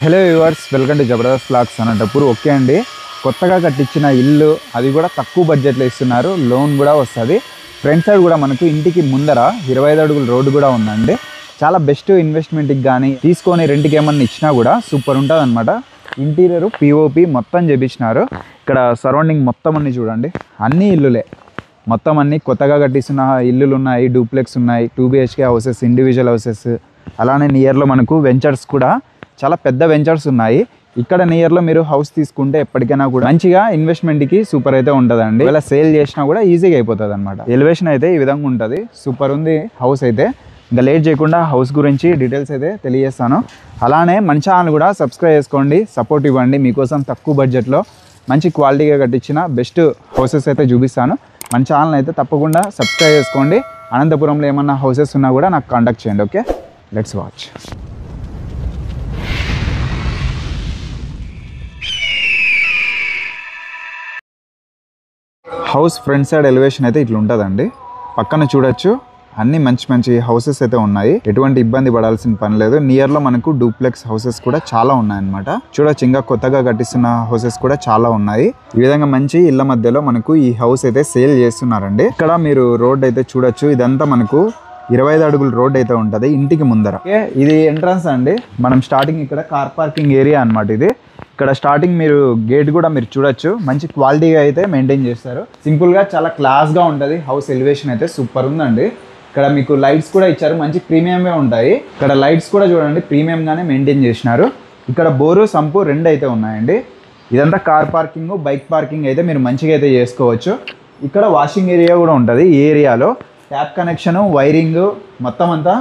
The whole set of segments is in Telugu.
Hello viewers, welcome to Jabardasth vlogs. Anantapur okay అండి. కొత్తగా కట్టించిన ఇల్లు, అది కూడా తక్కువ బడ్జెట్లో ఇస్తున్నారు. లోన్ కూడా వస్తుంది. ఫ్రంట్ సైడ్ కూడా మనకు ఇంటికి ముందర 25 అడుగుల రోడ్డు కూడా ఉందండి. చాలా బెస్ట్ ఇన్వెస్ట్మెంట్కి కానీ తీసుకొని రెంట్కి ఏమన్నా ఇచ్చినా కూడా సూపర్ ఉంటుంది అనమాట. ఇంటీరియర్ పిఓపి మొత్తం చేపించినారు. ఇక్కడ సరౌండింగ్ మొత్తం అన్నీ చూడండి, అన్ని ఇల్లులే. మొత్తం అన్నీ కొత్తగా కట్టిస్తున్న ఇల్లులు ఉన్నాయి, డూప్లెక్స్ ఉన్నాయి, 2 BHK హౌసెస్, ఇండివిజువల్ హౌసెస్. అలానే నియర్లో మనకు వెంచర్స్ కూడా చాలా పెద్ద వెంచర్స్ ఉన్నాయి. ఇక్కడ నియర్లో మీరు హౌస్ తీసుకుంటే ఎప్పటికైనా కూడా మంచిగా ఇన్వెస్ట్మెంట్కి సూపర్ అయితే ఉంటుందండి. ఇలా సేల్ చేసినా కూడా ఈజీగా అయిపోతుంది అనమాట. ఎలివేషన్ అయితే ఈ విధంగా ఉంటుంది. సూపర్ ఉంది హౌస్ అయితే. ఇంకా లేట్ చేయకుండా హౌస్ గురించి డీటెయిల్స్ అయితే తెలియజేస్తాను. అలానే మన ఛానల్ కూడా సబ్స్క్రైబ్ చేసుకోండి, సపోర్ట్ ఇవ్వండి. మీకోసం తక్కువ బడ్జెట్లో మంచి క్వాలిటీగా కట్టించిన బెస్ట్ హౌసెస్ అయితే చూపిస్తాను. మన ఛానల్ అయితే తప్పకుండా సబ్స్క్రైబ్ చేసుకోండి. అనంతపురంలో ఏమన్నా హౌసెస్ ఉన్నా కూడా నాకు కాంటాక్ట్ చేయండి. Okay, let's watch. House front side elevation అయితే ఇట్లా ఉంటుందండి. పక్కన చూడొచ్చు అన్ని మంచి మంచి హౌసెస్ అయితే ఉన్నాయి. ఎటువంటి ఇబ్బంది పడాల్సిన పని లేదు. నియర్లో మనకు డూప్లెక్స్ హౌసెస్ కూడా చాలా ఉన్నాయన్నమాట. చూడొచ్చు, ఇంకా కొత్తగా కట్టిస్తున్న హౌసెస్ కూడా చాలా ఉన్నాయి. ఈ విధంగా మంచి ఇళ్ల మధ్యలో మనకు ఈ హౌస్ అయితే సేల్ చేస్తున్నారండి. ఇక్కడ మీరు రోడ్ అయితే చూడొచ్చు. ఇదంతా మనకు 25 అడుగుల రోడ్ అయితే ఉంటుంది ఇంటికి ముందర. ఇది ఎంట్రన్స్ అండి. మనం స్టార్టింగ్ ఇక్కడ కార్ పార్కింగ్ ఏరియా అనమాట. ఇది ఇక్కడ స్టార్టింగ్ మీరు గేట్ కూడా మీరు చూడొచ్చు. మంచి క్వాలిటీగా అయితే మెయింటైన్ చేస్తారు. సింపుల్గా చాలా క్లాస్గా ఉంటుంది. హౌస్ ఎలివేషన్ అయితే సూపర్ ఉందండి. ఇక్కడ మీకు లైట్స్ కూడా ఇచ్చారు, మంచి ప్రీమియంగా ఉంటాయి. ఇక్కడ లైట్స్ కూడా చూడండి, ప్రీమియంగానే మెయింటైన్ చేసినారు. ఇక్కడ బోరు సంపు 2 అయితే ఉన్నాయండి. ఇదంతా కార్ పార్కింగ్, బైక్ పార్కింగ్ అయితే మీరు మంచిగా అయితే చేసుకోవచ్చు. ఇక్కడ వాషింగ్ ఏరియా కూడా ఉంటుంది. ఈ ఏరియాలో ట్యాప్ కనెక్షన్, వైరింగ్ మొత్తం అంతా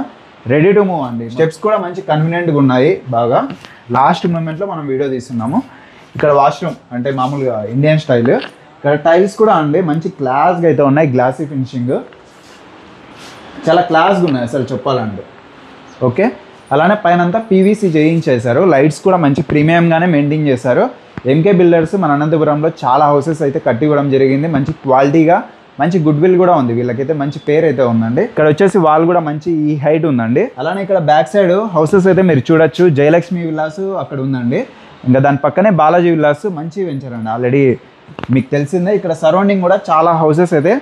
రెడీ టు మూవ్ అండి. స్టెప్స్ కూడా మంచి కన్వీనియంట్గా ఉన్నాయి. బాగా లాస్ట్ మూమెంట్లో మనం వీడియో తీస్తున్నాము. ఇక్కడ వాష్రూమ్ అంటే మామూలుగా ఇండియన్ స్టైల్. ఇక్కడ టైల్స్ కూడా అండి మంచి క్లాస్గా అయితే ఉన్నాయి. గ్లాసీ ఫినిషింగ్ చాలా క్లాస్గా ఉన్నాయి అసలు చెప్పాలంటే. ఓకే, అలానే పైన అంతా పీవీసీ చేయించేశారు. లైట్స్ కూడా మంచి ప్రీమియంగానే మెయింటైన్ చేశారు. ఎంకే బిల్డర్స్ మన అనంతపురంలో చాలా హౌసెస్ అయితే కట్టి ఇవ్వడం జరిగింది. మంచి క్వాలిటీగా, మంచి గుడ్ విల్ కూడా ఉంది. వీళ్ళకైతే మంచి పేరు అయితే ఉందండి. ఇక్కడ వచ్చేసి వాల్ కూడా మంచి ఈ హైట్ ఉందండి. అలానే ఇక్కడ బ్యాక్ సైడ్ హౌసెస్ అయితే మీరు చూడొచ్చు. జయలక్ష్మి విల్లాస్ అక్కడ ఉందండి. ఇంకా దాని పక్కనే బాలాజీ విల్లాస్ మంచి వెంచర్ అండి. ఆల్రెడీ మీకు తెలిసిందే. ఇక్కడ సరౌండింగ్ కూడా చాలా హౌసెస్ అయితే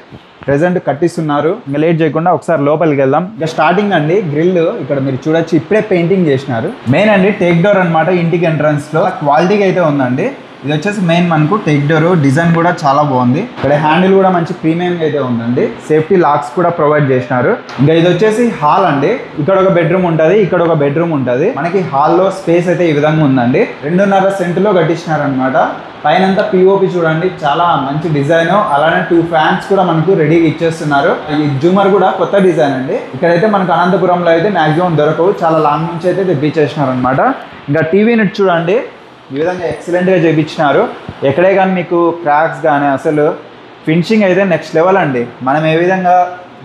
ప్రెజెంట్ కట్టిస్తున్నారు. ఇంకా లేట్ చేయకుండా ఒకసారి లోపలికి వెళ్దాం. ఇంకా స్టార్టింగ్ అండి గ్రిల్ ఇక్కడ మీరు చూడొచ్చు, ఇప్పుడే పెయింటింగ్ చేసినారు. మెయిన్ అండి టేక్ డోర్ అనమాట. ఇంటికి ఎంట్రన్స్ లో క్వాలిటీగా అయితే ఉందండి. ఇది వచ్చేసి మెయిన్ మనకు టేక్ డోర్. డిజైన్ కూడా చాలా బాగుంది. ఇక్కడ హ్యాండిల్ కూడా మంచి ప్రీమియం అయితే ఉందండి. సేఫ్టీ లాక్స్ కూడా ప్రొవైడ్ చేసినారు. ఇంకా ఇది వచ్చేసి హాల్ అండి. ఇక్కడ ఒక బెడ్రూమ్ ఉంటుంది, ఇక్కడ ఒక బెడ్రూమ్ ఉంటుంది. మనకి హాల్లో స్పేస్ అయితే ఈ విధంగా ఉందండి. 2.5 సెంట్లో కట్టించినారు అనమాట. పైనంతా పిఓపి చూడండి, చాలా మంచి డిజైన్. అలానే 2 ఫ్యాన్స్ కూడా మనకు రెడీగా ఇచ్చేస్తున్నారు. ఈ జూమర్ కూడా కొత్త డిజైన్ అండి. ఇక్కడైతే మనకు అనంతపురంలో అయితే మాక్సిమం దొరకవు. చాలా లాంగ్ నుంచి అయితే తెప్పించేసినారు అనమాట. ఇంకా టీవీ నెట్ చూడండి, ఈ విధంగా ఎక్సలెంట్గా చేయించినారు. ఎక్కడే కానీ మీకు క్రాక్స్ కానీ అసలు ఫినిషింగ్ అయితే నెక్స్ట్ లెవెల్ అండి. మనం ఏ విధంగా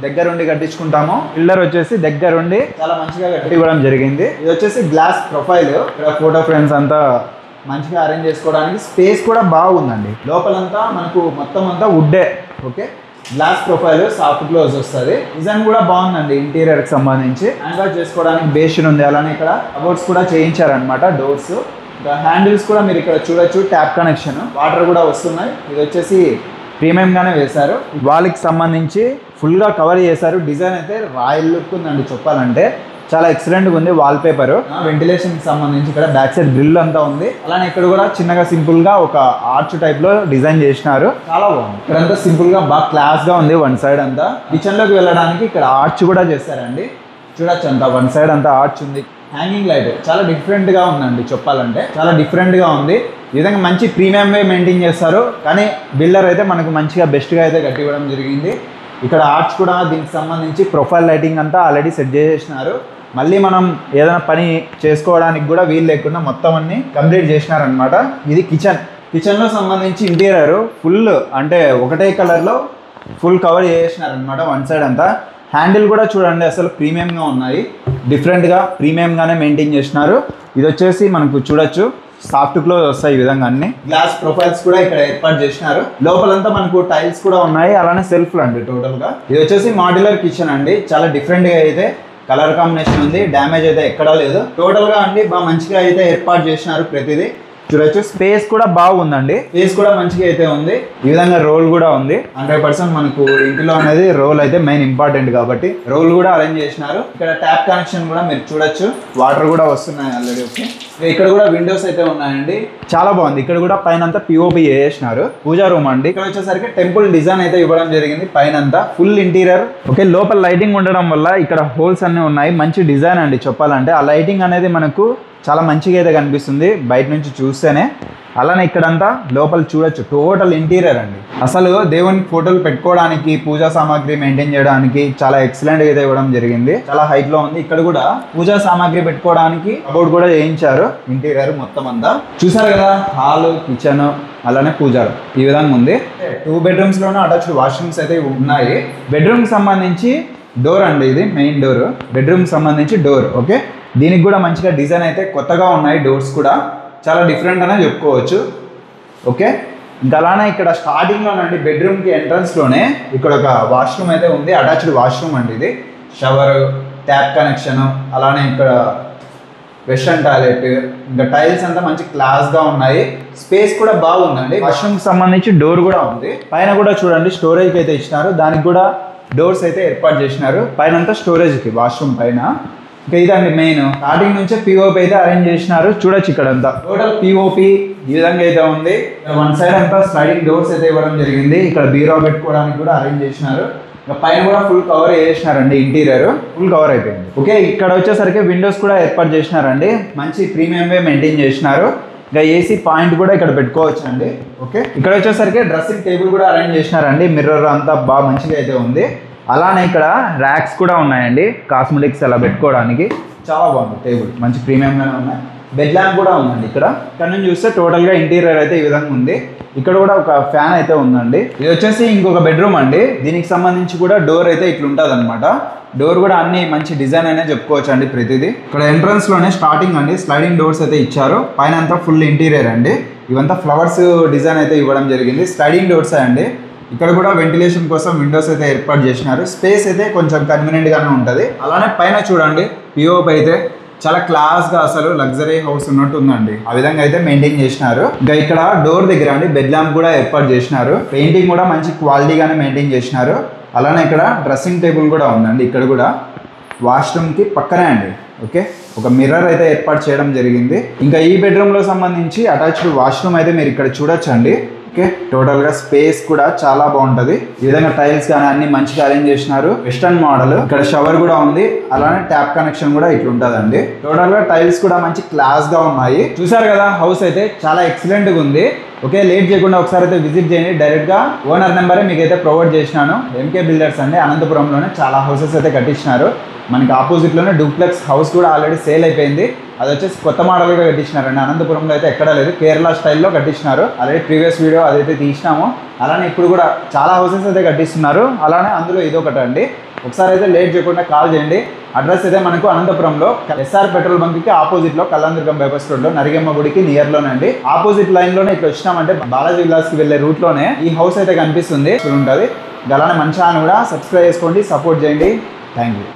దగ్గరుండి కట్టించుకుంటామో పిల్లర్ వచ్చేసి దగ్గరుండి చాలా మంచిగా కట్టి ఇవ్వడం జరిగింది. ఇది వచ్చేసి గ్లాస్ ప్రొఫైల్. ఇక్కడ ఫోటో ఫ్రేమ్స్ అంతా మంచిగా అరేంజ్ చేసుకోవడానికి స్పేస్ కూడా బాగుందండి. లోపలంతా మనకు మొత్తం అంతా వుడ్డే. Okay, glass profile, soft close వస్తుంది. డిజైన్ కూడా బాగుందండి. ఇంటీరియర్ కి సంబంధించి హ్యాండ్ వాష్ చేసుకోవడానికి బేసిన్ ఉంది. అలానే ఇక్కడ కబోర్డ్స్ కూడా చేయించారనమాట. డోర్స్, ఇంకా హ్యాండిల్స్ కూడా మీరు ఇక్కడ చూడొచ్చు. ట్యాప్ కనెక్షన్, వాటర్ కూడా వస్తున్నాయి. ఇది వచ్చేసి ప్రీమియంగానే వేశారు. వాళ్ళకి సంబంధించి ఫుల్గా కవర్ చేశారు. డిజైన్ అయితే రాయల్ లుక్ ఉందండి చెప్పాలంటే. చాలా ఎక్సలెంట్గా ఉంది. వాల్ పేపర్, వెంటిలేషన్ కి సంబంధించి ఇక్కడ బ్యాక్ సైడ్ గ్రిల్ అంతా ఉంది. అలానే ఇక్కడ కూడా చిన్నగా సింపుల్ గా ఒక ఆర్చ్ టైప్ లో డిజైన్ చేసినారు. చాలా బాగుంది. ఇక్కడంతా సింపుల్ గా బాగా క్లాస్ గా ఉంది. వన్ సైడ్ అంతా కిచెన్ లోకి వెళ్ళడానికి ఇక్కడ ఆర్చ్ కూడా చేశారండి. చూడొచ్చు, అంతా వన్ సైడ్ అంతా ఆర్చ్ ఉంది. హ్యాంగింగ్ లైట్ చాలా డిఫరెంట్ గా ఉందండి చెప్పాలంటే. చాలా డిఫరెంట్ గా ఉంది. ఈ విధంగా మంచి ప్రీమియం వే మెయింటైన్ చేస్తారు. కానీ బిల్డర్ అయితే మనకు మంచిగా బెస్ట్ గా అయితే కట్టి ఇవ్వడం జరిగింది. ఇక్కడ ఆర్చ్ కూడా దీనికి సంబంధించి ప్రొఫైల్ లైటింగ్ అంతా ఆల్రెడీ సెట్ చేసేసినారు. మళ్ళీ మనం ఏదైనా పని చేసుకోవడానికి కూడా వీలు లేకుండా మొత్తం అన్ని కంప్లీట్ చేసినారనమాట. ఇది కిచెన్లో సంబంధించి ఇంటీరియర్ ఫుల్ అంటే ఒకటే కలర్లో ఫుల్ కవర్ చేసినారనమాట. వన్ సైడ్ అంతా హ్యాండిల్ కూడా చూడండి అసలు ప్రీమియంగా ఉన్నాయి. డిఫరెంట్గా ప్రీమియంగానే మెయింటైన్ చేసినారు. ఇది వచ్చేసి మనకు చూడొచ్చు సాఫ్ట్ క్లోజ్ వస్తాయి. ఈ విధంగా అన్ని గ్లాస్ ప్రొఫైల్స్ కూడా ఇక్కడ ఏర్పాటు చేసినారు. లోపలంతా మనకు టైల్స్ కూడా ఉన్నాయి. అలానే సెల్ఫ్లు అండి. టోటల్ గా ఇది వచ్చేసి మాడ్యులర్ కిచెన్ అండి. చాలా డిఫరెంట్ గా అయితే కలర్ కాంబినేషన్ ఉంది, డ్యామేజ్ అయితే ఎక్కడా లేదు. టోటల్ గా అండి బాగా మంచిగా అయితే ఏర్పాటు చేసినారు ప్రతిదీ. చూడొచ్చు స్పేస్ కూడా బాగుందండి, స్పేస్ కూడా మంచిగా అయితే ఉంది. ఈ విధంగా రోల్ కూడా ఉంది. 100% మనకు ఇంటిలో అనేది రోల్ అయితే మెయిన్ ఇంపార్టెంట్ కాబట్టి రోల్ కూడా అరేంజ్ చేసినారు. ఇక్కడ ట్యాప్ కనెక్షన్ కూడా మీరు చూడొచ్చు, వాటర్ కూడా వస్తున్నాయి ఆల్రెడీ. ఓకే, ఇక్కడ కూడా విండోస్ అయితే ఉన్నాయండి, చాలా బాగుంది. ఇక్కడ కూడా పైన అంతా పిఓపి చేసినారు. పూజా రూమ్ అండి. ఇక్కడ వచ్చేసరికి టెంపుల్ డిజైన్ అయితే ఇవ్వడం జరిగింది. పైన అంతా ఫుల్ ఇంటీరియర్. ఓకే, లోపల లైటింగ్ ఉండడం వల్ల ఇక్కడ హోల్స్ అన్ని ఉన్నాయి. మంచి డిజైన్ అండి చెప్పాలంటే. ఆ లైటింగ్ అనేది మనకు చాలా మంచిగా అయితే కనిపిస్తుంది బయట నుంచి చూస్తేనే. అలానే ఇక్కడంతా లోపల చూడొచ్చు, టోటల్ ఇంటీరియర్ అండి. అసలు దేవుని ఫోటోలు పెట్టుకోవడానికి, పూజా సామాగ్రి మెయింటైన్ చేయడానికి చాలా ఎక్సలెంట్ అయితే ఇవ్వడం జరిగింది. చాలా హైట్ లో ఉంది. ఇక్కడ కూడా పూజా సామాగ్రి పెట్టుకోవడానికి కబోర్డ్ కూడా చేయించారు. ఇంటీరియర్ మొత్తం అంతా చూసారు కదా. హాల్, కిచెన్, అలానే పూజలు ఈ విధంగా ఉంది. 2 బెడ్రూమ్స్ లోనే అటాచ్డ్ వాష్రూమ్స్ అయితే ఉన్నాయి. బెడ్రూమ్ సంబంధించి డోర్ అండి, ఇది మెయిన్ డోర్. బెడ్రూమ్ సంబంధించి డోర్. ఓకే, దీనికి కూడా మంచిగా డిజైన్ అయితే కొత్తగా ఉన్నాయి. డోర్స్ కూడా చాలా డిఫరెంట్ అనే చెప్పుకోవచ్చు. ఓకే, ఇంకా అలానే ఇక్కడ స్టార్టింగ్లోనండి బెడ్రూమ్కి ఎంట్రన్స్లోనే ఇక్కడ ఒక వాష్రూమ్ అయితే ఉంది. అటాచ్డ్ వాష్రూమ్ అండి ఇది. షవర్, ట్యాప్ కనెక్షన్, అలానే ఇక్కడ వెస్టర్న్ టాయిలెట్, ఇంకా టైల్స్ అంతా మంచి క్లాస్గా ఉన్నాయి. స్పేస్ కూడా బాగుందండి. వాష్రూమ్కి సంబంధించి డోర్ కూడా ఉంది. పైన కూడా చూడండి స్టోరేజ్కి అయితే ఇచ్చినారు. దానికి కూడా డోర్స్ అయితే ఏర్పాటు చేసినారు. పైన అంతా స్టోరేజ్కి, వాష్రూమ్ పైన. ఇంకా ఇదండి మెయిన్. స్టార్టింగ్ నుంచే పిఓపి అయితే అరేంజ్ చేసినారు. చూడొచ్చు ఇక్కడ అంతా టోటల్ పిఓపి ఈ విధంగా అయితే ఉంది. 1 సైడ్ అంతా స్లైడింగ్ డోర్స్ అయితే ఇవ్వడం జరిగింది. ఇక్కడ బీరో పెట్టుకోవడానికి కూడా అరేంజ్ చేసినారు. పైన కూడా ఫుల్ కవర్ చేసినారండి, ఇంటీరియర్ ఫుల్ కవర్ అయిపోయింది. ఓకే, ఇక్కడ వచ్చేసరికి విండోస్ కూడా ఏర్పాటు చేసినారండి. మంచి ప్రీమియం వే మెయింటైన్ చేసినారు. ఇంకా ఏసీ పాయింట్ కూడా ఇక్కడ పెట్టుకోవచ్చు అండి. ఓకే, ఇక్కడ వచ్చేసరికి డ్రెస్సింగ్ టేబుల్ కూడా అరేంజ్ చేసినారండి. మిర్రర్ అంతా బాగా మంచిగా అయితే ఉంది. అలానే ఇక్కడ ర్యాక్స్ కూడా ఉన్నాయండి, కాస్మెటిక్స్ అలా పెట్టుకోవడానికి. చాలా బాగుంది టేబుల్, మంచి ప్రీమియంగానే ఉన్నాయి. బెడ్ ల్యాంప్ కూడా ఉందండి. ఇక్కడ నుంచి చూస్తే టోటల్గా ఇంటీరియర్ అయితే ఈ విధంగా ఉంది. ఇక్కడ కూడా ఒక ఫ్యాన్ అయితే ఉందండి. ఇది వచ్చేసి ఇంకొక బెడ్రూమ్ అండి. దీనికి సంబంధించి కూడా డోర్ అయితే ఇట్లా ఉంటుంది అనమాట. డోర్ కూడా అన్ని మంచి డిజైన్ అనే చెప్పుకోవచ్చు అండి ప్రతిదీ. ఇక్కడ ఎంట్రన్స్ లోనే స్టార్టింగ్ అండి స్లైడింగ్ డోర్స్ అయితే ఇచ్చారు. పైన అంతా ఫుల్ ఇంటీరియర్ అండి. ఇవంతా ఫ్లవర్స్ డిజైన్ అయితే ఇవ్వడం జరిగింది. స్లైడింగ్ డోర్స్ అండి. ఇక్కడ కూడా వెంటిలేషన్ కోసం విండోస్ అయితే ఏర్పాటు చేసినారు. స్పేస్ అయితే కొంచెం కన్వీనియంట్ గానే ఉంటుంది. అలానే పైన చూడండి పిఓపి అయితే చాలా క్లాస్ గా, అసలు లగ్జరీ హౌస్ ఉన్నట్టు ఉందండి. ఆ విధంగా అయితే మెయింటైన్ చేసినారు. ఇంకా ఇక్కడ డోర్ దగ్గర అండి బెడ్ ల్యాంప్ కూడా ఏర్పాటు చేసినారు. పెయింటింగ్ కూడా మంచి క్వాలిటీగానే మెయింటైన్ చేసినారు. అలానే ఇక్కడ డ్రెస్సింగ్ టేబుల్ కూడా ఉందండి. ఇక్కడ కూడా వాష్రూమ్ కి పక్కనే అండి. ఓకే, ఒక మిర్రర్ అయితే ఏర్పాటు చేయడం జరిగింది. ఇంకా ఈ బెడ్రూమ్ లో సంబంధించి అటాచ్డ్ వాష్రూమ్ అయితే మీరు ఇక్కడ చూడొచ్చండి. ఓకే, టోటల్ గా స్పేస్ కూడా చాలా బాగుంటది. ఈ విధంగా టైల్స్ కానీ అన్ని మంచిగా అరేంజ్ చేసినారు. Western model. ఇక్కడ షవర్ కూడా ఉంది. అలానే ట్యాప్ కనెక్షన్ కూడా ఇట్లా ఉంటదండి. టోటల్ గా టైల్స్ కూడా మంచి క్లాస్ గా ఉన్నాయి. చూసారు కదా, హౌస్ అయితే చాలా ఎక్సలెంట్ గా ఉంది. ఓకే, లేట్ చేయకుండా ఒకసారి అయితే విజిట్ చేయండి. డైరెక్ట్ గా ఓనర్ నెంబరే మీకు అయితే ప్రొవైడ్ చేసినాను. ఎంకే బిల్డర్స్ అండి, అనంతపురంలోనే చాలా హౌసెస్ అయితే కట్టించినారు. మనకి ఆపోజిట్ లోనే డూప్లెక్స్ హౌస్ కూడా ఆల్రెడీ సేల్ అయిపోయింది. అది వచ్చేసి కొత్త మోడల్గా కట్టించినారండి. అనంతపురంలో అయితే ఎక్కడా లేదు, కేరళ స్టైల్లో కట్టించినారు. ఆల్రెడీ ప్రీవియస్ వీడియో అదైతే తీసినాము. అలానే ఇప్పుడు కూడా చాలా హౌసెస్ అయితే కట్టిస్తున్నారు. అలానే అందులో ఇదొకటి అండి. ఒకసారి అయితే లేట్ చేయకుండా కాల్ చేయండి. అడ్రస్ అయితే మనకు అనంతపురంలో ఎస్ఆర్ పెట్రోల్ బంక్ కి ఆపోజిట్ లో కళ్యాణదుర్గం బైపాస్ రోడ్ లో నరిగమ్మ గుడికి నియర్ లోనండి. ఆపోజిట్ లైన్ లోనే ఇట్లా వచ్చినామంటే బాలాజీ విలాస్ కి వెళ్లే రూట్ లోనే ఈ హౌస్ అయితే కనిపిస్తుంది. ఉంటుంది. అలానే మన ఛానల్ కూడా సబ్స్క్రైబ్ చేసుకోండి, సపోర్ట్ చేయండి. Thank you.